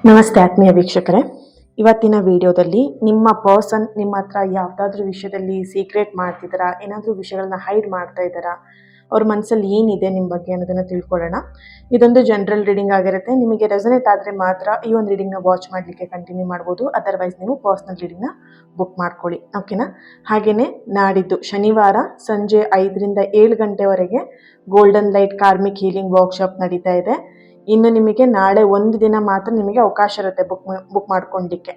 ನಮಸ್ತೆ ಆತ್ಮೀಯ ವೀಕ್ಷಕರೇ. ಇವತ್ತಿನ ವಿಡಿಯೋದಲ್ಲಿ ನಿಮ್ಮ ಪರ್ಸನ್ ನಿಮ್ಮ ಹತ್ರ ಯಾವುದಾದ್ರೂ ವಿಷಯದಲ್ಲಿ ಸೀಕ್ರೆಟ್ ಮಾಡ್ತಿದ್ದಾರಾ, ಏನಾದರೂ ವಿಷಯಗಳನ್ನ ಹೈಡ್ ಮಾಡ್ತಾ ಇದ್ದಾರಾ, ಅವ್ರ ಮನಸ್ಸಲ್ಲಿ ಏನಿದೆ ನಿಮ್ಮ ಬಗ್ಗೆ ಅನ್ನೋದನ್ನು ತಿಳ್ಕೊಳ್ಳೋಣ. ಇದೊಂದು ಜನರಲ್ ರೀಡಿಂಗ್ ಆಗಿರುತ್ತೆ. ನಿಮಗೆ ರೆಸನೇಟ್ ಆದರೆ ಮಾತ್ರ ಈ ಒಂದು ರೀಡಿಂಗ್ನ ವಾಚ್ ಮಾಡಲಿಕ್ಕೆ ಕಂಟಿನ್ಯೂ ಮಾಡ್ಬೋದು. ಅದರ್ವೈಸ್ ನೀವು ಪರ್ಸ್ನಲ್ ರೀಡಿಂಗ್ನ ಬುಕ್ ಮಾಡ್ಕೊಳ್ಳಿ, ಓಕೆನಾ. ಹಾಗೆಯೇ ನಾಡಿದ್ದು ಶನಿವಾರ ಸಂಜೆ 5ರಿಂದ 7 ಗಂಟೆವರೆಗೆ golden light karmic healing workshop ನಡೀತಾ ಇದೆ. ಇನ್ನು ನಿಮಗೆ ನಾಳೆ ಒಂದು ದಿನ ಮಾತ್ರ ನಿಮಗೆ ಅವಕಾಶ ಇರುತ್ತೆ ಬುಕ್ ಮಾಡ್ಕೊಳ್ಳಿಕ್ಕೆ,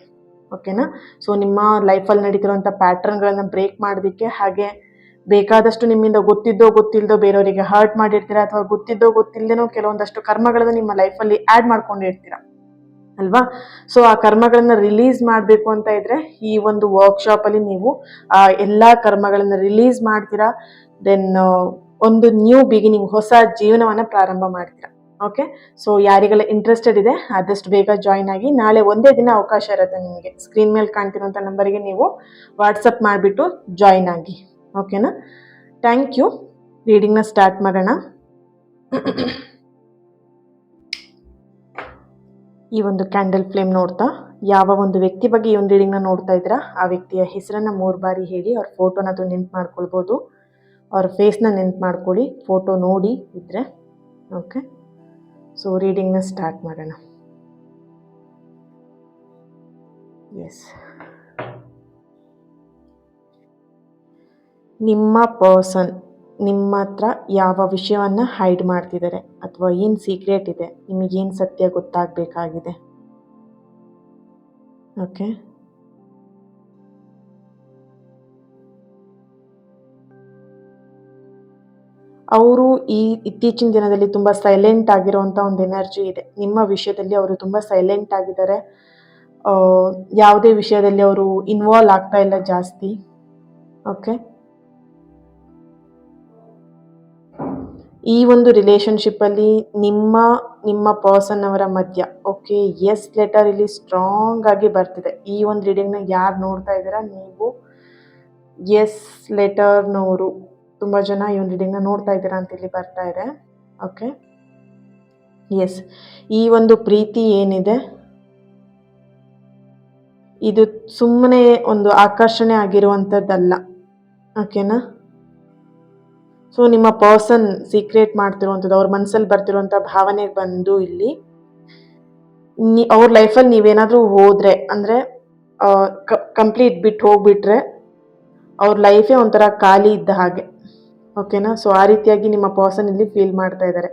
ಓಕೆನಾ. ಸೊ ನಿಮ್ಮ ಲೈಫಲ್ಲಿ ನಡೀತಿರುವಂಥ ಪ್ಯಾಟ್ರನ್ಗಳನ್ನು ಬ್ರೇಕ್ ಮಾಡೋದಕ್ಕೆ, ಹಾಗೆ ಬೇಕಾದಷ್ಟು ನಿಮ್ಮಿಂದ ಗೊತ್ತಿದ್ದೋ ಗೊತ್ತಿಲ್ಲದೋ ಬೇರೆಯವರಿಗೆ ಹರ್ಟ್ ಮಾಡಿರ್ತೀರ, ಅಥವಾ ಗೊತ್ತಿದ್ದೋ ಗೊತ್ತಿಲ್ಲದೇನೋ ಕೆಲವೊಂದಷ್ಟು ಕರ್ಮಗಳನ್ನು ನಿಮ್ಮ ಲೈಫಲ್ಲಿ ಆ್ಯಡ್ ಮಾಡ್ಕೊಂಡಿರ್ತೀರ ಅಲ್ವಾ. ಸೊ ಆ ಕರ್ಮಗಳನ್ನು ರಿಲೀಸ್ ಮಾಡಬೇಕು ಅಂತ ಇದ್ರೆ ಈ ಒಂದು ವರ್ಕ್ಶಾಪಲ್ಲಿ ನೀವು ಆ ಎಲ್ಲ ಕರ್ಮಗಳನ್ನು ರಿಲೀಸ್ ಮಾಡ್ತೀರಾ. ದೆನ್ ಒಂದು ನ್ಯೂ ಬಿಗಿನಿಂಗ್, ಹೊಸ ಜೀವನವನ್ನು ಪ್ರಾರಂಭ ಮಾಡ್ತೀರಾ. ಓಕೆ, ಸೊ ಯಾರಿಗೆಲ್ಲ ಇಂಟ್ರೆಸ್ಟೆಡ್ ಇದೆ ಆದಷ್ಟು ಬೇಗ ಜಾಯಿನ್ ಆಗಿ. ನಾಳೆ ಒಂದೇ ದಿನ ಅವಕಾಶ ಇರುತ್ತೆ ನಿಮಗೆ. ಸ್ಕ್ರೀನ್ ಮೇಲೆ ಕಾಣ್ತಿರೋಂಥ ನಂಬರಿಗೆ ನೀವು ವಾಟ್ಸಪ್ ಮಾಡಿಬಿಟ್ಟು ಜಾಯಿನ್ ಆಗಿ, ಓಕೆನಾ. Thank you. ರೀಡಿಂಗ್ನ ಸ್ಟಾರ್ಟ್ ಮಾಡೋಣ. ಈ ಒಂದು ಕ್ಯಾಂಡಲ್ ಫ್ಲೇಮ್ ನೋಡ್ತಾ ಯಾವ ಒಂದು ವ್ಯಕ್ತಿ ಬಗ್ಗೆ ಈ ಒಂದು ರೀಡಿಂಗ್ನ ನೋಡ್ತಾ ಇದ್ದೀರಾ ಆ ವ್ಯಕ್ತಿಯ ಹೆಸರನ್ನು 3 ಬಾರಿ ಹೇಳಿ. ಅವ್ರ ಫೋಟೋನ ಅದು ನೆನ್ಪು ಮಾಡ್ಕೊಳ್ಬೋದು, ಅವ್ರ ಫೇಸ್ನ ನೆನ್ಪು ಮಾಡ್ಕೊಳ್ಳಿ, ಫೋಟೋ ನೋಡಿ ಇದ್ರೆ. ಓಕೆ, ಸೊ ರೀಡಿಂಗ್ನ ಸ್ಟಾರ್ಟ್ ಮಾಡೋಣ. ಎಸ್, ನಿಮ್ಮ ಪರ್ಸನ್ ನಿಮ್ಮ ಹತ್ರ ಯಾವ ವಿಷಯವನ್ನು ಹೈಡ್ ಮಾಡ್ತಿದ್ದಾರೆ, ಅಥವಾ ಏನು ಸೀಕ್ರೆಟ್ ಇದೆ, ನಿಮಗೇನು ಸತ್ಯ ಗೊತ್ತಾಗಬೇಕಾಗಿದೆ. ಓಕೆ, ಅವರು ಇತ್ತೀಚಿನ ದಿನದಲ್ಲಿ ತುಂಬ ಸೈಲೆಂಟ್ ಆಗಿರುವಂಥ ಒಂದು ಎನರ್ಜಿ ಇದೆ. ನಿಮ್ಮ ವಿಷಯದಲ್ಲಿ ಅವರು ತುಂಬ ಸೈಲೆಂಟ್ ಆಗಿದ್ದಾರೆ. ಯಾವುದೇ ವಿಷಯದಲ್ಲಿ ಅವರು ಇನ್ವಾಲ್ವ್ ಆಗ್ತಾ ಇಲ್ಲ ಜಾಸ್ತಿ. ಓಕೆ, ಈ ಒಂದು ರಿಲೇಷನ್ಶಿಪ್ಪಲ್ಲಿ ನಿಮ್ಮ ಪರ್ಸನ್ ಅವರ ಮಧ್ಯ ಓಕೆ ಎಸ್ ಲೆಟರ್ ಇಲ್ಲಿ ಸ್ಟ್ರಾಂಗ್ ಆಗಿ ಬರ್ತಿದೆ. ಈ ಒಂದು ರೀಡಿಂಗ್ನ ಯಾರು ನೋಡ್ತಾ ಇದ್ದೀರಾ ನೀವು ಎಸ್ ಲೆಟರ್ನವರು ತುಂಬ ಜನ ಈ ಒಂದು ರೀಡಿಂಗ್ನ ನೋಡ್ತಾ ಇದ್ದೀರಾ ಅಂತ ಇಲ್ಲಿ ಬರ್ತಾ ಇದೆ. ಓಕೆ, ಎಸ್, ಈ ಒಂದು ಪ್ರೀತಿ ಏನಿದೆ ಇದು ಸುಮ್ಮನೆ ಒಂದು ಆಕರ್ಷಣೆ ಆಗಿರುವಂಥದ್ದಲ್ಲ, ಓಕೆನಾ. ಸೊ ನಿಮ್ಮ ಪರ್ಸನ್ ಸೀಕ್ರೆಟ್ ಮಾಡ್ತಿರುವಂಥದ್ದು, ಅವ್ರ ಮನಸ್ಸಲ್ಲಿ ಬರ್ತಿರುವಂಥ ಭಾವನೆ ಬಂದು ಇಲ್ಲಿ ಅವ್ರ ಲೈಫಲ್ಲಿ ನೀವೇನಾದರೂ ಹೋದರೆ, ಅಂದರೆ ಕಂಪ್ಲೀಟ್ ಬಿಟ್ಟು ಹೋಗ್ಬಿಟ್ರೆ ಅವ್ರ ಲೈಫೇ ಒಂಥರ ಖಾಲಿ ಇದ್ದ ಹಾಗೆ, ಓಕೆನಾ. ಸೊ ಆ ರೀತಿಯಾಗಿ ನಿಮ್ಮ ಪರ್ಸನ್ ಇಲ್ಲಿ ಫೀಲ್ ಮಾಡ್ತಾ ಇದ್ದಾರೆ.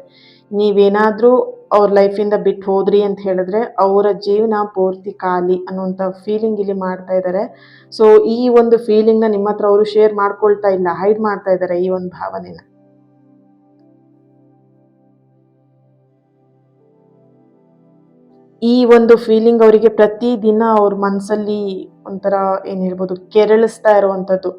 ನೀವೇನಾದರೂ ಅವ್ರ ಲೈಫಿಂದ ಬಿಟ್ಟು ಹೋದ್ರಿ ಅಂತ ಹೇಳಿದ್ರೆ ಅವರ ಜೀವನ ಪೂರ್ತಿ ಖಾಲಿ ಅನ್ನುವಂಥ ಫೀಲಿಂಗ್ ಇಲ್ಲಿ ಮಾಡ್ತಾ ಇದ್ದಾರೆ. ಸೊ ಈ ಒಂದು ಫೀಲಿಂಗ್ನ ನಿಮ್ಮ ಹತ್ರ ಅವರು ಶೇರ್ ಮಾಡ್ಕೊಳ್ತಾ ಇಲ್ಲ, ಹೈಡ್ ಮಾಡ್ತಾ ಇದ್ದಾರೆ ಈ ಒಂದು ಭಾವನೆನ. ಈ ಒಂದು ಫೀಲಿಂಗ್ ಅವರಿಗೆ ಪ್ರತಿದಿನ ಅವ್ರ ಮನಸ್ಸಲ್ಲಿ ಒಂಥರ ಏನು ಹೇಳ್ಬೋದು, ಕೆರಳಿಸ್ತಾ ಇರುವಂಥದ್ದು.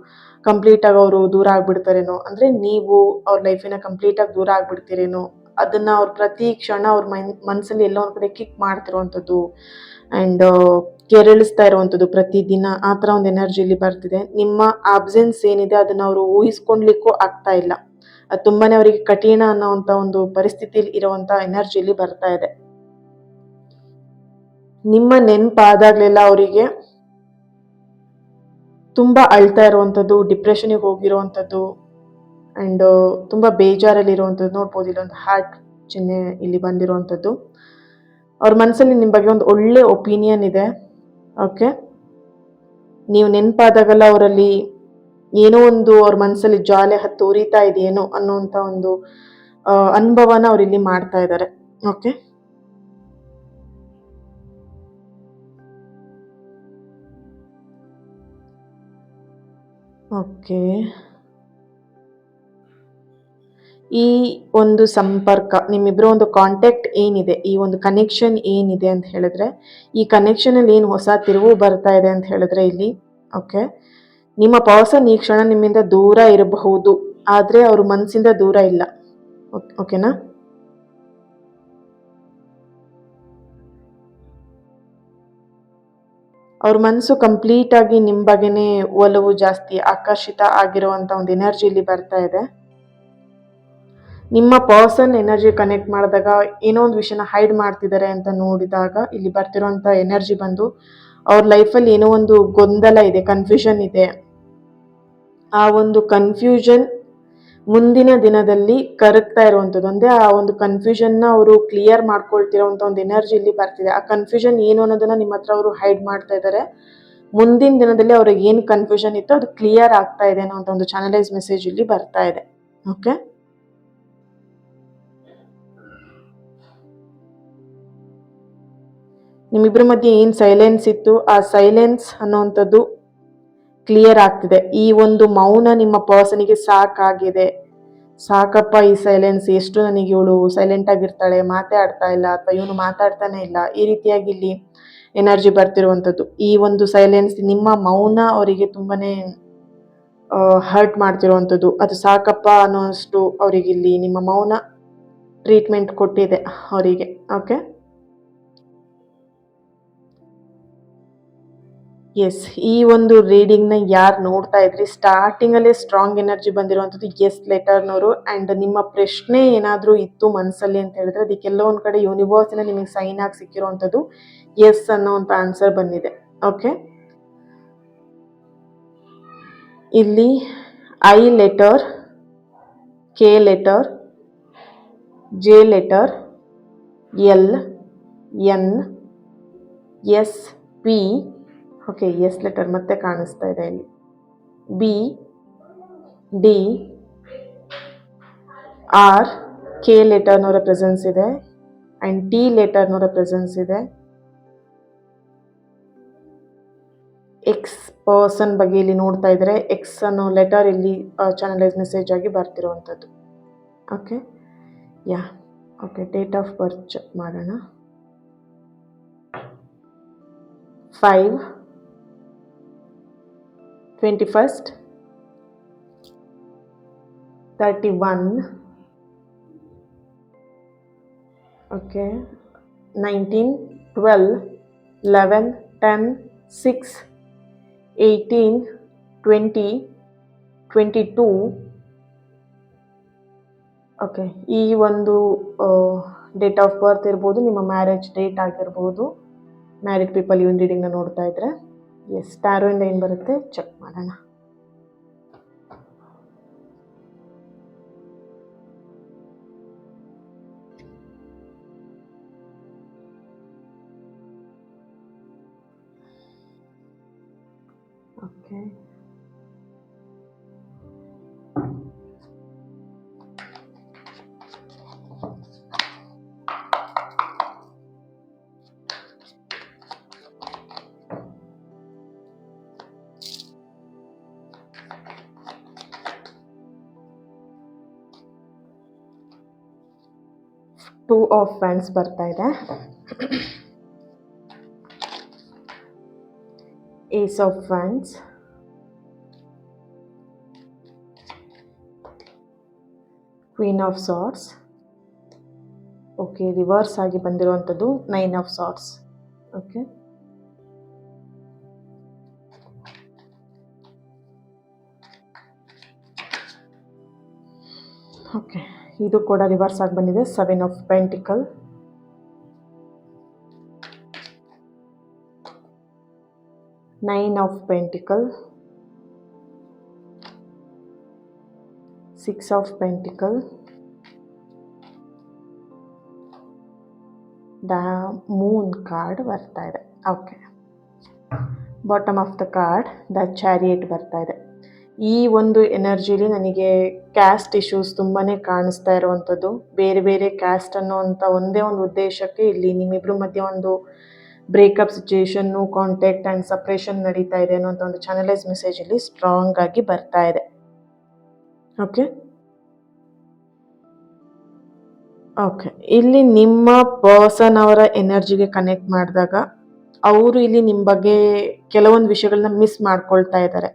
ಕಂಪ್ಲೀಟಾಗಿ ಅವರು ದೂರ ಆಗ್ಬಿಡ್ತಾರೇನೋ, ಅಂದರೆ ನೀವು ಅವ್ರ ಲೈಫಿನ ಕಂಪ್ಲೀಟಾಗಿ ದೂರ ಆಗ್ಬಿಡ್ತೀರೇನೋ, ಅದನ್ನು ಅವ್ರು ಪ್ರತಿ ಕ್ಷಣ ಅವ್ರ ಮನಸ್ಸಲ್ಲಿ ಎಲ್ಲೋ ಒಂದು ಕಡೆ ಕಿಕ್ ಮಾಡ್ತಿರುವಂಥದ್ದು ಆ್ಯಂಡ್ ಕೆರಳಿಸ್ತಾ ಇರುವಂಥದ್ದು ಪ್ರತಿದಿನ. ಆ ಥರ ಒಂದು ಎನರ್ಜಿಲಿ ಬರ್ತಿದೆ. ನಿಮ್ಮ ಆಬ್ಸೆನ್ಸ್ ಏನಿದೆ ಅದನ್ನು ಅವರು ಊಹಿಸ್ಕೊಳ್ಲಿಕ್ಕೂ ಆಗ್ತಾ ಇಲ್ಲ. ಅದು ತುಂಬಾ ಅವರಿಗೆ ಕಠಿಣ ಅನ್ನೋವಂಥ ಒಂದು ಪರಿಸ್ಥಿತಿಲಿ ಇರುವಂಥ ಎನರ್ಜಿಲಿ ಬರ್ತಾ ಇದೆ. ನಿಮ್ಮ ನೆನಪಾದಾಗಲೆಲ್ಲ ಅವರಿಗೆ ತುಂಬ ಅಳ್ತಾ ಇರುವಂಥದ್ದು, ಡಿಪ್ರೆಷನಿಗೆ ಹೋಗಿರುವಂಥದ್ದು ಆ್ಯಂಡ್ ತುಂಬ ಬೇಜಾರಲ್ಲಿರುವಂಥದ್ದು ನೋಡ್ಬೋದು. ಇಲ್ಲೊಂದು ಹಾರ್ಟ್ ಚಿಹ್ನೆ ಇಲ್ಲಿ ಬಂದಿರುವಂಥದ್ದು. ಅವ್ರ ಮನಸ್ಸಲ್ಲಿ ನಿಮ್ಮ ಬಗ್ಗೆ ಒಂದು ಒಳ್ಳೆ ಒಪಿನಿಯನ್ ಇದೆ. ಓಕೆ, ನೀವು ನೆನಪಾದಾಗೆಲ್ಲ ಅವರಲ್ಲಿ ಏನೋ ಒಂದು ಅವ್ರ ಮನಸ್ಸಲ್ಲಿ ಜ್ವಾಲೆ ಹತ್ತು ಉರಿತಾ ಇದೆಯೇನೋ ಅನ್ನೋವಂಥ ಒಂದು ಅನುಭವನ ಅವರಿಲ್ಲಿ ಮಾಡ್ತಾ ಇದ್ದಾರೆ. ಓಕೆ, ಓಕೆ, ಈ ಒಂದು ಸಂಪರ್ಕ ನಿಮ್ಮಿಬ್ಬರ ಒಂದು ಕಾಂಟ್ಯಾಕ್ಟ್ ಏನಿದೆ, ಈ ಒಂದು ಕನೆಕ್ಷನ್ ಏನಿದೆ ಅಂತ ಹೇಳಿದ್ರೆ, ಈ ಕನೆಕ್ಷನಲ್ಲಿ ಏನು ಹೊಸ ತಿರುವು ಬರ್ತಾ ಇದೆ ಅಂತ ಹೇಳಿದ್ರೆ ಇಲ್ಲಿ ಓಕೆ, ನಿಮ್ಮ ಪರ್ಸನ್ ಈ ಕ್ಷಣ ನಿಮ್ಮಿಂದ ದೂರ ಇರಬಹುದು, ಆದರೆ ಅವ್ರ ಮನಸ್ಸಿಂದ ದೂರ ಇಲ್ಲ. ಓಕೆನಾ. ಅವ್ರ ಮನಸ್ಸು ಕಂಪ್ಲೀಟಾಗಿ ನಿಮ್ಮ ಬಗ್ಗೆನೇ ಒಲವು ಜಾಸ್ತಿ, ಆಕರ್ಷಿತ ಆಗಿರುವಂಥ ಒಂದು ಎನರ್ಜಿ ಇಲ್ಲಿ ಬರ್ತಾ ಇದೆ. ನಿಮ್ಮ ಪರ್ಸನ್ ಎನರ್ಜಿ ಕನೆಕ್ಟ್ ಮಾಡಿದಾಗ ಏನೋ ಒಂದು ವಿಷಯನ ಹೈಡ್ ಮಾಡ್ತಿದ್ದಾರೆ ಅಂತ ನೋಡಿದಾಗ ಇಲ್ಲಿ ಬರ್ತಿರೋಂಥ ಎನರ್ಜಿ ಬಂದು ಅವ್ರ ಲೈಫಲ್ಲಿ ಏನೋ ಒಂದು ಗೊಂದಲ ಇದೆ, ಕನ್ಫ್ಯೂಷನ್ ಇದೆ. ಆ ಒಂದು ಕನ್ಫ್ಯೂಷನ್ ಮುಂದಿನ ದಿನದಲ್ಲಿ ಕರಗ್ತಾ ಇರುವಂಥದ್ದು, ಅಂದರೆ ಆ ಒಂದು ಕನ್ಫ್ಯೂಷನ್ನ ಅವರು ಕ್ಲಿಯರ್ ಮಾಡ್ಕೊಳ್ತಿರೋಂಥ ಒಂದು ಎನರ್ಜಿ ಇಲ್ಲಿ ಬರ್ತಿದೆ. ಆ ಕನ್ಫ್ಯೂಷನ್ ಏನು ಅನ್ನೋದನ್ನ ನಿಮ್ಮ ಹತ್ರ ಅವರು ಹೈಡ್ ಮಾಡ್ತಾ ಇದ್ದಾರೆ. ಮುಂದಿನ ದಿನದಲ್ಲಿ ಅವ್ರಿಗೆ ಏನು ಕನ್ಫ್ಯೂಷನ್ ಇತ್ತು ಅದು ಕ್ಲಿಯರ್ ಆಗ್ತಾ ಇದೆ ಅನ್ನೋ ಒಂದು ಚಾನಲೈಸ್ ಮೆಸೇಜ್ ಇಲ್ಲಿ ಬರ್ತಾ ಇದೆ. ಓಕೆ, ನಿಮ್ಮಿಬ್ಬರ ಮಧ್ಯೆ ಏನು ಸೈಲೆನ್ಸ್ ಇತ್ತು ಆ ಸೈಲೆನ್ಸ್ ಅನ್ನೋವಂಥದ್ದು ಕ್ಲಿಯರ್ ಆಗ್ತಿದೆ. ಈ ಒಂದು ಮೌನ ನಿಮ್ಮ ಪರ್ಸನಿಗೆ ಸಾಕಾಗಿದೆ. ಸಾಕಪ್ಪ ಈ ಸೈಲೆನ್ಸ್, ಎಷ್ಟು ನನಗೆ ಇವಳು ಸೈಲೆಂಟ್ ಆಗಿರ್ತಾಳೆ, ಮಾತಾಡ್ತಾ ಇಲ್ಲ, ಅಥವಾ ಇವನು ಮಾತಾಡ್ತಾನೆ ಇಲ್ಲ, ಈ ರೀತಿಯಾಗಿ ಇಲ್ಲಿ ಎನರ್ಜಿ ಬರ್ತಿರುವಂಥದ್ದು. ಈ ಒಂದು ಸೈಲೆನ್ಸ್, ನಿಮ್ಮ ಮೌನ ಅವರಿಗೆ ತುಂಬಾನೇ ಹರ್ಟ್ ಮಾಡ್ತಿರುವಂಥದ್ದು. ಅದು ಸಾಕಪ್ಪ ಅನ್ನೋಷ್ಟು ಅವರಿಗೆ ಇಲ್ಲಿ ನಿಮ್ಮ ಮೌನ ಟ್ರೀಟ್ಮೆಂಟ್ ಕೊಟ್ಟಿದೆ ಅವರಿಗೆ. ಓಕೆ, ಎಸ್, ಈ ಒಂದು ರೀಡಿಂಗ್ನ ಯಾರು ನೋಡ್ತಾ ಇದ್ರಿ, ಸ್ಟಾರ್ಟಿಂಗಲ್ಲೇ ಸ್ಟ್ರಾಂಗ್ ಎನರ್ಜಿ ಬಂದಿರುವಂಥದ್ದು ಎಸ್ ಲೆಟರ್ನವರು. ಆ್ಯಂಡ್ ನಿಮ್ಮ ಪ್ರಶ್ನೆ ಏನಾದರೂ ಇತ್ತು ಮನಸ್ಸಲ್ಲಿ ಅಂತ ಹೇಳಿದ್ರೆ ಅದಕ್ಕೆಲ್ಲೋ ಒಂದು ಕಡೆ ಯೂನಿವರ್ಸಿನ ನಿಮಗೆ ಸೈನ್ ಆಗಿ ಸಿಕ್ಕಿರುವಂಥದ್ದು ಎಸ್ ಅನ್ನೋವಂಥ ಆನ್ಸರ್ ಬಂದಿದೆ. ಓಕೆ, ಇಲ್ಲಿ I letter, K letter, J letter, L, N, S, P, okay S letter ಮತ್ತೆ ಕಾಣಿಸ್ತಾ ಇದೆ ಇಲ್ಲಿ, ಬಿ, ಡಿ, ಆರ್, ಕೆ ಲೆಟರ್ನವರ ಪ್ರೆಸೆನ್ಸ್ ಇದೆ, ಆ್ಯಂಡ್ ಟಿ ಲೆಟರ್ನವರ ಪ್ರೆಸೆನ್ಸ್ ಇದೆ. ಎಕ್ಸ್ ಪರ್ಸನ್ ಬಗ್ಗೆ ಇಲ್ಲಿ ನೋಡ್ತಾ ಇದ್ರೆ ಎಕ್ಸ್ ಅನ್ನೋ ಲೆಟರ್ ಇಲ್ಲಿ ಚಾನಲೈಸ್ ಮೆಸೇಜ್ ಆಗಿ ಬರ್ತಿರುವಂಥದ್ದು. Okay, yeah, okay, date of birth check ಮಾಡೋಣ. 5/21, 31, ಓಕೆ, 19, 12, 11, 10, 6, 18, 20, 22. ಓಕೆ, ಈ ಒಂದು ಡೇಟ್ ಆಫ್ ಬರ್ತ್ ಇರ್ಬೋದು, ನಿಮ್ಮ ಮ್ಯಾರೇಜ್ ಡೇಟ್ ಆಗಿರ್ಬೋದು. ಮ್ಯಾರಿಡ್ ಪೀಪಲ್ ಇವನ್ ರೀಡಿಂಗ್ನ ನೋಡ್ತಾ ಇದ್ರೆ ಎಸ್, ಟ್ಯಾರೋಯಿಂದ ಏನು ಬರುತ್ತೆ ಚೆಕ್ ಮಾಡೋಣ. ಓಕೆ, ಟೂ ಆಫ್ ಫ್ಯಾನ್ಸ್ ಬರ್ತಾ ಇದೆ, ಏಸ್ ಆಫ್ ಫ್ಯಾನ್ಸ್, queen of swords, okay, reverse ಆಗಿ ಬಂದಿರುವಂಥದ್ದು 9 ಆಫ್ ಸಾರ್ಟ್ಸ್. ಓಕೆ, ಓಕೆ, ಇದು ಕೂಡ ರಿವರ್ಸ್ ಆಗಿ ಬಂದಿದೆ 7 of pentacle, 9 of pentacle, 6 of pentacle, the Moon card ಬರ್ತಾ ಇದೆ. Okay, bottom of the card the chariot ಬರ್ತಾ ಇದೆ. ಈ ಒಂದು ಎನರ್ಜಿಲಿ ನನಗೆ ಕ್ಯಾಸ್ಟ್ ಇಶ್ಯೂಸ್ ತುಂಬಾ ಕಾಣಿಸ್ತಾ ಇರುವಂಥದ್ದು. ಬೇರೆ ಬೇರೆ ಕ್ಯಾಸ್ಟ್ ಅನ್ನೋವಂಥ ಒಂದೇ ಒಂದು ಉದ್ದೇಶಕ್ಕೆ ಇಲ್ಲಿ ನಿಮ್ಮಿಬ್ಬರ ಮಧ್ಯೆ ಒಂದು breakup situation, contact and suppression ನಡೀತಾ ಇದೆ ಅನ್ನೋಂಥ ಒಂದು ಚಾನಲೈಸ್ ಮೆಸೇಜ್ ಇಲ್ಲಿ ಸ್ಟ್ರಾಂಗ್ ಆಗಿ ಬರ್ತಾ ಇದೆ. ಓಕೆ, ಓಕೆ, ಇಲ್ಲಿ ನಿಮ್ಮ ಪರ್ಸನ್ ಅವರ ಎನರ್ಜಿಗೆ ಕನೆಕ್ಟ್ ಮಾಡಿದಾಗ ಅವರು ಇಲ್ಲಿ ನಿಮ್ಮ ಬಗ್ಗೆ ಕೆಲವೊಂದು ವಿಷಯಗಳನ್ನ ಮಿಸ್ ಮಾಡ್ಕೊಳ್ತಾ ಇದ್ದಾರೆ.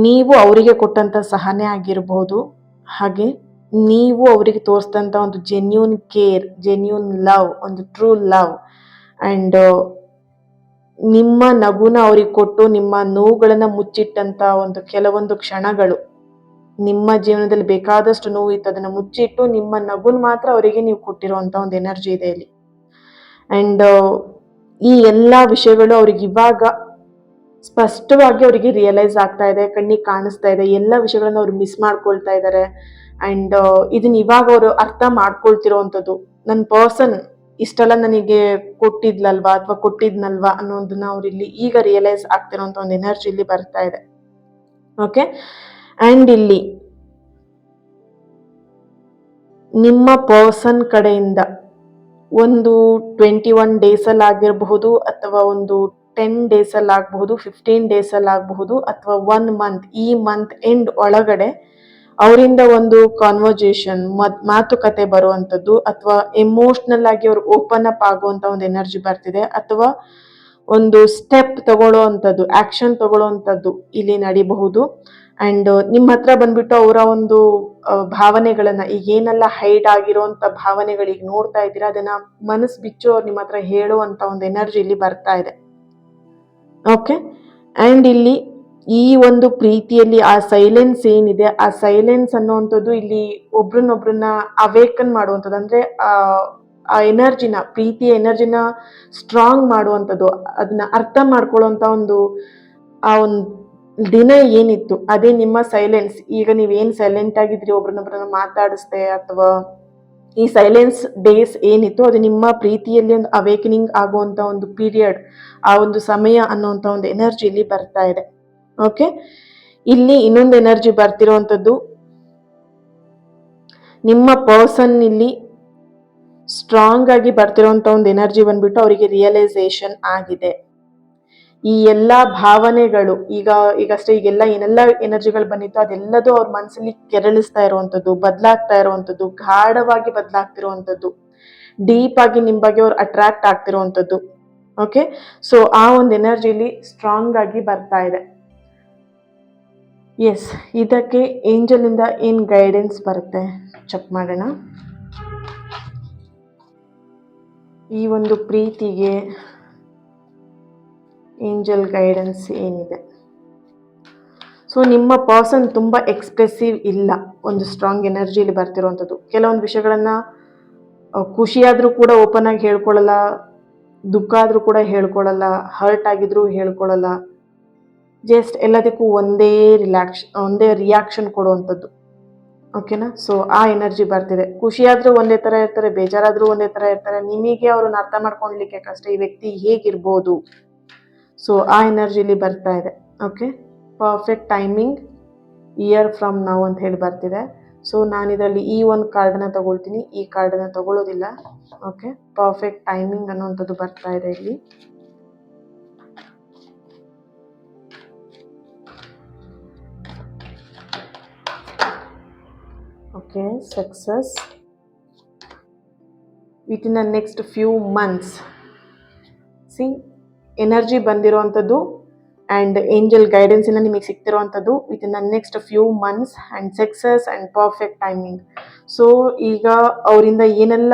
ನೀವು ಅವರಿಗೆ ಕೊಟ್ಟಂಥ ಸಹನೆ ಆಗಿರ್ಬೋದು, ಹಾಗೆ ನೀವು ಅವರಿಗೆ ತೋರಿಸಿದಂಥ ಒಂದು ಜೆನ್ಯೂನ್ ಕೇರ್, ಜೆನ್ಯೂನ್ ಲವ್, ಒಂದು ಟ್ರೂ ಲವ್, ಆ್ಯಂಡ್ ನಿಮ್ಮ ನಗುನ ಅವ್ರಿಗೆ ಕೊಟ್ಟು ನಿಮ್ಮ ನೋವುಗಳನ್ನು ಮುಚ್ಚಿಟ್ಟಂಥ ಒಂದು ಕೆಲವೊಂದು ಕ್ಷಣಗಳು ನಿಮ್ಮ ಜೀವನದಲ್ಲಿ ಬೇಕಾದಷ್ಟು ನೋವು ಇತ್ತು, ಅದನ್ನ ಮುಚ್ಚಿಟ್ಟು ನಿಮ್ಮ ನಗುನ್ ಮಾತ್ರ ಅವರಿಗೆ ನೀವು ಕೊಟ್ಟಿರುವಂತ ಒಂದು ಎನರ್ಜಿ ಇದೆ ಇಲ್ಲಿ. ಅಂಡ್ ಈ ಎಲ್ಲಾ ವಿಷಯಗಳು ಅವ್ರಿಗೆ ಇವಾಗ ಸ್ಪಷ್ಟವಾಗಿ ಅವರಿಗೆ ರಿಯಲೈಸ್ ಆಗ್ತಾ ಇದೆ, ಕಣ್ಣಿಗೆ ಕಾಣಿಸ್ತಾ ಇದೆ. ಎಲ್ಲ ವಿಷಯಗಳನ್ನ ಅವ್ರು ಮಿಸ್ ಮಾಡ್ಕೊಳ್ತಾ ಇದ್ದಾರೆ. ಅಂಡ್ ಇದನ್ನ ಇವಾಗ ಅವರು ಅರ್ಥ ಮಾಡ್ಕೊಳ್ತಿರೋವಂಥದ್ದು, ನನ್ನ ಪರ್ಸನ್ ಇಷ್ಟೆಲ್ಲ ನನಗೆ ಕೊಟ್ಟಿದ್ಲಲ್ವಾ ಅಥವಾ ಕೊಟ್ಟಿದ್ನಲ್ವಾ ಅನ್ನೋದನ್ನ ಅವ್ರು ಇಲ್ಲಿ ಈಗ ರಿಯಲೈಸ್ ಆಗ್ತಿರೋಂಥ ಒಂದು ಎನರ್ಜಿ ಇಲ್ಲಿ ಬರ್ತಾ ಇದೆ. ಓಕೆ, ಅಂಡ್ ಇಲ್ಲಿ ನಿಮ್ಮ ಪರ್ಸನ್ ಕಡೆಯಿಂದ ಒಂದು 21 ಡೇಸಲ್ಲಿ ಆಗಿರಬಹುದು, ಅಥವಾ ಒಂದು 10 ಡೇಸಲ್ಲಿ ಆಗಬಹುದು, 15 ಡೇಸಲ್ಲಿ ಆಗಬಹುದು, ಅಥವಾ 1 ಮಂತ್, ಈ ಮಂತ್ ಎಂಡ್ ಒಳಗಡೆ ಅವರಿಂದ ಒಂದು ಕಾನ್ವರ್ಜೇಷನ್, ಮಾತುಕತೆ ಬರುವಂಥದ್ದು, ಅಥವಾ ಎಮೋಷ್ನಲ್ ಆಗಿ ಅವ್ರು ಓಪನ್ ಅಪ್ ಆಗುವಂತ ಒಂದು ಎನರ್ಜಿ ಬರ್ತಿದೆ, ಅಥವಾ ಒಂದು ಸ್ಟೆಪ್ ತಗೊಳ್ಳೋವಂಥದ್ದು, ಆಕ್ಷನ್ ತಗೊಳ್ಳೋವಂಥದ್ದು ಇಲ್ಲಿ ನಡಿಬಹುದು. ಅಂಡ್ ನಿಮ್ಮ ಹತ್ರ ಬಂದ್ಬಿಟ್ಟು ಅವರ ಒಂದು ಭಾವನೆಗಳನ್ನ, ಈಗ ಏನೆಲ್ಲ ಹೈಡ್ ಆಗಿರೋಂಥ ಭಾವನೆಗಳಿಗೆ ನೋಡ್ತಾ ಇದ್ದೀರಾ, ಅದನ್ನ ಮನಸ್ಸು ಬಿಚ್ಚು ಅವ್ರು ನಿಮ್ಮ ಹತ್ರ ಹೇಳುವಂತ ಒಂದು ಎನರ್ಜಿ ಇಲ್ಲಿ ಬರ್ತಾ ಇದೆ. ಓಕೆ, ಅಂಡ್ ಇಲ್ಲಿ ಈ ಒಂದು ಪ್ರೀತಿಯಲ್ಲಿ ಆ ಸೈಲೆನ್ಸ್ ಏನಿದೆ, ಆ ಸೈಲೆನ್ಸ್ ಅನ್ನುವಂಥದ್ದು ಇಲ್ಲಿ ಒಬ್ರನ್ನೊಬ್ರನ್ನ ಅವೇಕನ್ ಮಾಡುವಂಥದ್ದು, ಅಂದ್ರೆ ಆ ಎನರ್ಜಿನ, ಪ್ರೀತಿಯ ಎನರ್ಜಿನ ಸ್ಟ್ರಾಂಗ್ ಮಾಡುವಂಥದ್ದು, ಅದನ್ನ ಅರ್ಥ ಮಾಡ್ಕೊಳ್ಳುವಂತ ಆ ಒಂದು ದಿನ ಏನಿತ್ತು, ಅದೇ ನಿಮ್ಮ ಸೈಲೆನ್ಸ್. ಈಗ ನೀವೇನ್ ಸೈಲೆಂಟ್ ಆಗಿದ್ರಿ, ಒಬ್ರನ್ನೊಬ್ರನ್ನ ಮಾತಾಡಿಸ್ದೆ, ಅಥವಾ ಈ ಸೈಲೆನ್ಸ್ ಡೇಸ್ ಏನಿತ್ತು, ಅದು ನಿಮ್ಮ ಪ್ರೀತಿಯಲ್ಲಿ ಒಂದು ಅವೇಕನಿಂಗ್ ಆಗುವಂತ ಒಂದು ಪೀರಿಯಡ್, ಆ ಒಂದು ಸಮಯ ಅನ್ನುವಂತ ಒಂದು ಎನರ್ಜಿ ಇಲ್ಲಿ ಬರ್ತಾ ಇದೆ. ಓಕೆ, ಇಲ್ಲಿ ಇನ್ನೊಂದು ಎನರ್ಜಿ ಬರ್ತಿರುವಂತದ್ದು, ನಿಮ್ಮ ಪರ್ಸನ್ ಇಲ್ಲಿ ಸ್ಟ್ರಾಂಗ್ ಆಗಿ ಬರ್ತಿರೋಂತ ಒಂದು ಎನರ್ಜಿ ಬಂದ್ಬಿಟ್ಟು ಅವರಿಗೆ ರಿಯಲೈಸೇಷನ್ ಆಗಿದೆ. ಈ ಎಲ್ಲಾ ಭಾವನೆಗಳು ಈಗಷ್ಟೇ ಈಗೆಲ್ಲ ಏನೆಲ್ಲ ಎನರ್ಜಿಗಳು ಬಂದಿತ್ತು, ಅದೆಲ್ಲದೂ ಅವ್ರ ಮನಸ್ಸಲ್ಲಿ ಕೆರಳಿಸ್ತಾ ಇರುವಂತದ್ದು, ಬದಲಾಗ್ತಾ ಇರುವಂತದ್ದು, ಗಾಢವಾಗಿ ಬದಲಾಗ್ತಿರುವಂತದ್ದು, ಡೀಪ್ ಆಗಿ ನಿಮ್ ಬಗ್ಗೆ ಅವ್ರು ಅಟ್ರಾಕ್ಟ್ ಆಗ್ತಿರುವಂತದ್ದು. ಓಕೆ, ಸೊ ಆ ಒಂದು ಎನರ್ಜಿಲಿ ಸ್ಟ್ರಾಂಗ್ ಆಗಿ ಬರ್ತಾ ಇದೆ. ಎಸ್, ಇದಕ್ಕೆ ಏಂಜಲ್ ಇಂದ ಏನ್ ಗೈಡೆನ್ಸ್ ಬರುತ್ತೆ ಚೆಕ್ ಮಾಡೋಣ. ಈ ಒಂದು ಪ್ರೀತಿಗೆ ಏಂಜಲ್ ಗೈಡೆನ್ಸ್ ಏನಿದೆ? ಸೊ ನಿಮ್ಮ ಪರ್ಸನ್ ತುಂಬಾ ಎಕ್ಸ್ಪ್ರೆಸಿವ್ ಇಲ್ಲ, ಒಂದು ಸ್ಟ್ರಾಂಗ್ ಎನರ್ಜಿಲಿ ಬರ್ತಿರುವಂಥದ್ದು. ಕೆಲವೊಂದು ವಿಷಯಗಳನ್ನ ಖುಷಿಯಾದ್ರೂ ಕೂಡ ಓಪನ್ ಆಗಿ ಹೇಳ್ಕೊಳ್ಳಲ್ಲ, ದುಃಖ ಆದ್ರೂ ಕೂಡ ಹೇಳ್ಕೊಳ್ಳಲ್ಲ, ಹರ್ಟ್ ಆಗಿದ್ರು ಹೇಳ್ಕೊಳ್ಳಲ್ಲ, ಜಸ್ಟ್ ಎಲ್ಲದಕ್ಕೂ ಒಂದೇ ರಿಯಾಕ್ಷನ್ ಕೊಡುವಂಥದ್ದು. ಓಕೆನಾ? ಸೊ ಆ ಎನರ್ಜಿ ಬರ್ತಿದೆ. ಖುಷಿಯಾದ್ರೂ ಒಂದೇ ತರ ಇರ್ತಾರೆ, ಬೇಜಾರಾದ್ರೂ ಒಂದೇ ತರ ಇರ್ತಾರೆ. ನಿಮಗೆ ಅವ್ರನ್ನ ಅರ್ಥ ಮಾಡ್ಕೊಳ್ಲಿಕ್ಕೆ ಕಷ್ಟ, ಈ ವ್ಯಕ್ತಿ ಹೇಗಿರ್ಬೋದು. ಸೊ ಆ ಎನರ್ಜಿಲಿ ಬರ್ತಾ ಇದೆ. Okay, perfect timing, year from now ಅಂತ ಹೇಳಿ ಬರ್ತಿದೆ. ಸೊ ನಾನು ಇದರಲ್ಲಿ ಈ ಒಂದು ಕಾರ್ಡನ್ನ ತಗೊಳ್ತೀನಿ, ಈ ಕಾರ್ಡನ್ನ ತಗೊಳ್ಳೋದಿಲ್ಲ. ಓಕೆ, ಪರ್ಫೆಕ್ಟ್ ಟೈಮಿಂಗ್ ಅನ್ನುವಂಥದ್ದು ಬರ್ತಾ ಇದೆ ಇಲ್ಲಿ. Okay, success within the next few months. See, energy ಬಂದಿರುವಂಥದ್ದು ಆ್ಯಂಡ್ ಏಂಜಲ್ ಗೈಡೆನ್ಸಿಂದ ನಿಮಗೆ ಸಿಗ್ತಿರುವಂಥದ್ದು within the next few months and success and perfect timing. So ಈಗ ಅವರಿಂದ ಏನೆಲ್ಲ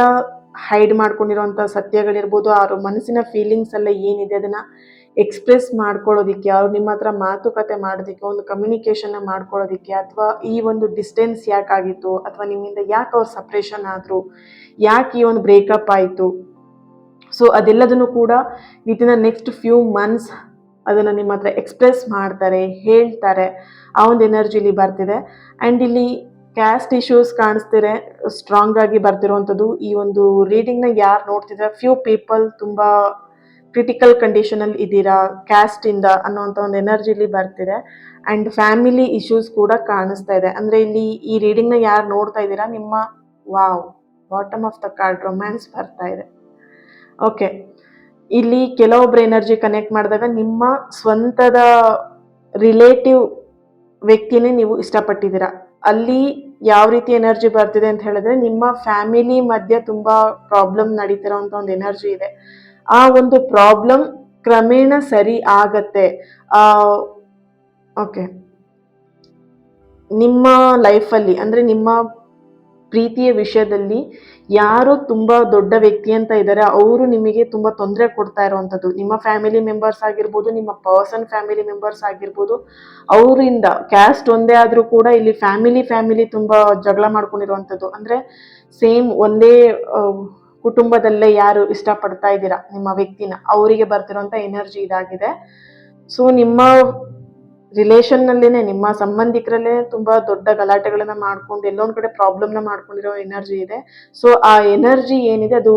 ಹೈಡ್ ಮಾಡ್ಕೊಂಡಿರೋಂಥ ಸತ್ಯಗಳಿರ್ಬೋದು, ಅವ್ರ ಮನಸ್ಸಿನ ಫೀಲಿಂಗ್ಸ್ ಎಲ್ಲ ಏನಿದೆ ಅದನ್ನು ಎಕ್ಸ್ಪ್ರೆಸ್ ಮಾಡ್ಕೊಳ್ಳೋದಿಕ್ಕೆ, ಅವ್ರು ನಿಮ್ಮ ಹತ್ರ ಮಾತುಕತೆ ಮಾಡೋದಕ್ಕೆ, ಒಂದು ಕಮ್ಯುನಿಕೇಷನ್ನ ಮಾಡ್ಕೊಳ್ಳೋದಿಕ್ಕೆ, ಅಥವಾ ಈ ಒಂದು ಡಿಸ್ಟೆನ್ಸ್ ಯಾಕಾಗಿತ್ತು, ಅಥವಾ ನಿಮ್ಮಿಂದ ಯಾಕೆ ಅವ್ರು ಸಪ್ರೇಷನ್ ಆದರು, ಯಾಕೆ ಈ ಒಂದು ಬ್ರೇಕಪ್ ಆಯಿತು, ಸೊ ಅದೆಲ್ಲದನ್ನು ಕೂಡ with in the next few months ಅದನ್ನು ನಿಮ್ಮ ಹತ್ರ ಎಕ್ಸ್ಪ್ರೆಸ್ ಮಾಡ್ತಾರೆ, ಹೇಳ್ತಾರೆ. ಆ ಒಂದು ಎನರ್ಜಿಲಿ ಬರ್ತಿದೆ. ಆ್ಯಂಡ್ ಇಲ್ಲಿ ಕ್ಯಾಸ್ಟ್ ಇಶ್ಯೂಸ್ ಕಾಣಿಸ್ತಿದೆ, ಸ್ಟ್ರಾಂಗ್ ಆಗಿ ಬರ್ತಿರುವಂಥದ್ದು. ಈ ಒಂದು ರೀಡಿಂಗ್ನ ಯಾರು ನೋಡ್ತಿದ್ರೆ, ಫ್ಯೂ ಪೀಪಲ್ ತುಂಬ ಕ್ರಿಟಿಕಲ್ ಕಂಡೀಷನಲ್ಲಿ ಇದ್ದೀರಾ ಕ್ಯಾಸ್ಟಿಂದ ಅನ್ನೋಂಥ ಒಂದು ಎನರ್ಜಿಲಿ ಬರ್ತಿದೆ. ಆ್ಯಂಡ್ ಫ್ಯಾಮಿಲಿ ಇಶ್ಯೂಸ್ ಕೂಡ ಕಾಣಿಸ್ತಾ ಇದೆ. ಅಂದರೆ ಇಲ್ಲಿ ಈ ರೀಡಿಂಗ್ನ ಯಾರು ನೋಡ್ತಾ ಇದ್ದೀರಾ, ನಿಮ್ಮ bottom of the card romance ಬರ್ತಾ ಇದೆ. ಓಕೆ, ಇಲ್ಲಿ ಕೆಲವೊಬ್ಬರ ಎನರ್ಜಿ ಕನೆಕ್ಟ್ ಮಾಡಿದಾಗ ನಿಮ್ಮ ಸ್ವಂತದ ರಿಲೇಟಿವ್ ವ್ಯಕ್ತಿನೇ ನೀವು ಇಷ್ಟಪಟ್ಟಿದ್ದೀರಾ. ಅಲ್ಲಿ ಯಾವ ರೀತಿ ಎನರ್ಜಿ ಬರ್ತಿದೆ ಅಂತ ಹೇಳಿದ್ರೆ, ನಿಮ್ಮ ಫ್ಯಾಮಿಲಿ ಮಧ್ಯೆ ತುಂಬಾ ಪ್ರಾಬ್ಲಮ್ ನಡೀತಿರೋಂಥ ಒಂದು ಎನರ್ಜಿ ಇದೆ. ಆ ಒಂದು ಪ್ರಾಬ್ಲಮ್ ಕ್ರಮೇಣ ಸರಿ ಆಗತ್ತೆ. ಓಕೆ, ನಿಮ್ಮ ಲೈಫಲ್ಲಿ, ಅಂದರೆ ನಿಮ್ಮ ಪ್ರೀತಿಯ ವಿಷಯದಲ್ಲಿ ಯಾರು ತುಂಬ ದೊಡ್ಡ ವ್ಯಕ್ತಿ ಅಂತ ಇದ್ದಾರೆ ಅವರು ನಿಮಗೆ ತುಂಬ ತೊಂದರೆ ಕೊಡ್ತಾ ಇರುವಂಥದ್ದು. ನಿಮ್ಮ ಫ್ಯಾಮಿಲಿ ಮೆಂಬರ್ಸ್ ಆಗಿರ್ಬೋದು, ನಿಮ್ಮ ಪರ್ಸನ್ ಫ್ಯಾಮಿಲಿ ಮೆಂಬರ್ಸ್ ಆಗಿರ್ಬೋದು, ಅವರಿಂದ ಕ್ಯಾಸ್ಟ್ ಒಂದೇ ಆದರೂ ಕೂಡ ಇಲ್ಲಿ ಫ್ಯಾಮಿಲಿ ತುಂಬ ಜಗಳ ಮಾಡ್ಕೊಂಡಿರುವಂಥದ್ದು. ಅಂದರೆ ಸೇಮ್ ಒಂದೇ ಕುಟುಂಬದಲ್ಲೇ ಯಾರು ಇಷ್ಟಪಡ್ತಾ ಇದ್ದೀರಾ ನಿಮ್ಮ ವ್ಯಕ್ತಿನ, ಅವರಿಗೆ ಬರ್ತಿರೋಂಥ ಎನರ್ಜಿ ಇದಾಗಿದೆ. ಸೊ ನಿಮ್ಮ ರಿಲೇಷನ್ನಲ್ಲೇನೆ, ನಿಮ್ಮ ಸಂಬಂಧಿಕರಲ್ಲೇ ತುಂಬಾ ದೊಡ್ಡ ಗಲಾಟೆಗಳನ್ನ ಮಾಡ್ಕೊಂಡು ಎಲ್ಲೊಂದ್ ಕಡೆ ಪ್ರಾಬ್ಲಮ್ನ ಮಾಡ್ಕೊಂಡಿರೋ ಎನರ್ಜಿ ಇದೆ. ಸೊ ಆ ಎನರ್ಜಿ ಏನಿದೆ ಅದು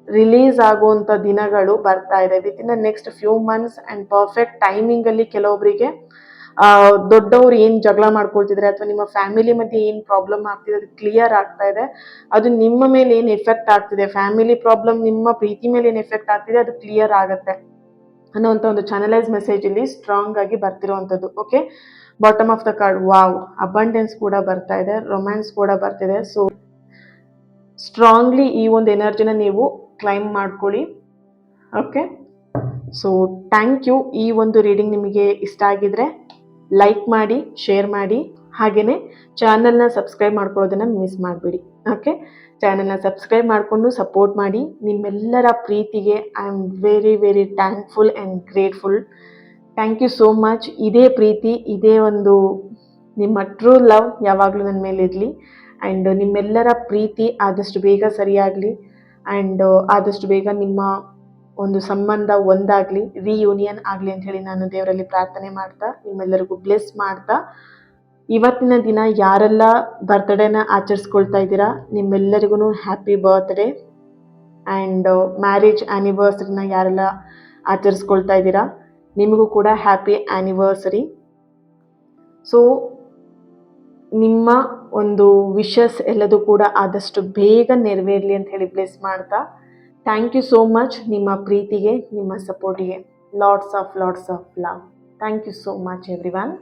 ರಿಲೀಸ್ ಆಗುವಂತ ದಿನಗಳು ಬರ್ತಾ ಇದೆ with in the next few months. And perfect timing ಅಲ್ಲಿ ಕೆಲವೊಬ್ಬರಿಗೆ ದೊಡ್ಡವ್ರು ಏನ್ ಜಗಳ ಮಾಡ್ಕೊಳ್ತಿದ್ರೆ ಅಥವಾ ನಿಮ್ಮ ಫ್ಯಾಮಿಲಿ ಮಧ್ಯೆ ಏನ್ ಪ್ರಾಬ್ಲಮ್ ಆಗ್ತಿದೆ ಅದು ಕ್ಲಿಯರ್ ಆಗ್ತಾ ಇದೆ. ಅದು ನಿಮ್ಮ ಮೇಲೆ ಏನ್ ಎಫೆಕ್ಟ್ ಆಗ್ತಿದೆ, ಫ್ಯಾಮಿಲಿ ಪ್ರಾಬ್ಲಮ್ ನಿಮ್ಮ ಪ್ರೀತಿ ಮೇಲೆ ಏನ್ ಎಫೆಕ್ಟ್ ಆಗ್ತಿದೆ ಅದು ಕ್ಲಿಯರ್ ಆಗುತ್ತೆ ಅನ್ನೋಂಥ ಒಂದು ಚಾನಲೈಸ್ ಮೆಸೇಜ್ ಇಲ್ಲಿ ಸ್ಟ್ರಾಂಗ್ ಆಗಿ ಬರ್ತಿರುವಂಥದ್ದು. Okay, bottom of the card wow, abundance ಕೂಡ ಬರ್ತಾ ಇದೆ, ರೊಮ್ಯಾನ್ಸ್ ಕೂಡ ಬರ್ತಿದೆ. ಸೊ ಸ್ಟ್ರಾಂಗ್ಲಿ ಈ ಒಂದು ಎನರ್ಜಿನ ನೀವು ಕ್ಲೈಮ್ ಮಾಡ್ಕೊಳ್ಳಿ. Okay, so thank you. ಈ ಒಂದು ರೀಡಿಂಗ್ ನಿಮಗೆ ಇಷ್ಟ ಆಗಿದ್ರೆ ಲೈಕ್ ಮಾಡಿ, ಶೇರ್ ಮಾಡಿ, ಹಾಗೆಯೇ ಚಾನಲ್ನ ಸಬ್ಸ್ಕ್ರೈಬ್ ಮಾಡ್ಕೊಳ್ಳೋದನ್ನು ಮಿಸ್ ಮಾಡಬೇಡಿ. ಓಕೆ, ಚಾನಲ್ನ ಸಬ್ಸ್ಕ್ರೈಬ್ ಮಾಡಿಕೊಂಡು ಸಪೋರ್ಟ್ ಮಾಡಿ. ನಿಮ್ಮೆಲ್ಲರ ಪ್ರೀತಿಗೆ I am very very thankful and grateful. Thank you so much. ಇದೇ ಪ್ರೀತಿ, ಇದೇ ಒಂದು ನಿಮ್ಮ ಟ್ರೂ ಲವ್ ಯಾವಾಗಲೂ ನನ್ನ ಮೇಲೆ ಇರಲಿ. ಆ್ಯಂಡ್ ನಿಮ್ಮೆಲ್ಲರ ಪ್ರೀತಿ ಆದಷ್ಟು ಬೇಗ ಸರಿಯಾಗಲಿ. ಆ್ಯಂಡ್ ಆದಷ್ಟು ಬೇಗ ನಿಮ್ಮ ಒಂದು ಸಂಬಂಧ ಒಂದಾಗಲಿ, ರಿಯೂನಿಯನ್ ಆಗಲಿ ಅಂತ ಹೇಳಿ ನಾನು ದೇವರಲ್ಲಿ ಪ್ರಾರ್ಥನೆ ಮಾಡ್ತಾ, ನಿಮ್ಮೆಲ್ಲರಿಗೂ ಬ್ಲೆಸ್ ಮಾಡ್ತಾ, ಇವತ್ತಿನ ದಿನ ಯಾರೆಲ್ಲ ಬರ್ತ್ಡೇನ ಆಚರಿಸ್ಕೊಳ್ತಾ ಇದ್ದೀರಾ ನಿಮ್ಮೆಲ್ಲರಿಗೂ ಹ್ಯಾಪಿ ಬರ್ತ್ಡೇ. ಆ್ಯಂಡ್ ಮ್ಯಾರೇಜ್ ಆ್ಯನಿವರ್ಸರಿನ ಯಾರೆಲ್ಲ ಆಚರಿಸ್ಕೊಳ್ತಾ ಇದ್ದೀರಾ ನಿಮಗೂ ಕೂಡ ಹ್ಯಾಪಿ ಆ್ಯನಿವರ್ಸರಿ. ಸೊ ನಿಮ್ಮ ಒಂದು ವಿಶಸ್ ಎಲ್ಲದೂ ಕೂಡ ಆದಷ್ಟು ಬೇಗ ನೆರವೇರಲಿ ಅಂತ ಹೇಳಿ ಬ್ಲೆಸ್ ಮಾಡ್ತಾ, ಥ್ಯಾಂಕ್ ಯು ಸೋ ಮಚ್ ನಿಮ್ಮ ಪ್ರೀತಿಗೆ, ನಿಮ್ಮ ಸಪೋರ್ಟಿಗೆ. Lots of love. Thank you so much everyone.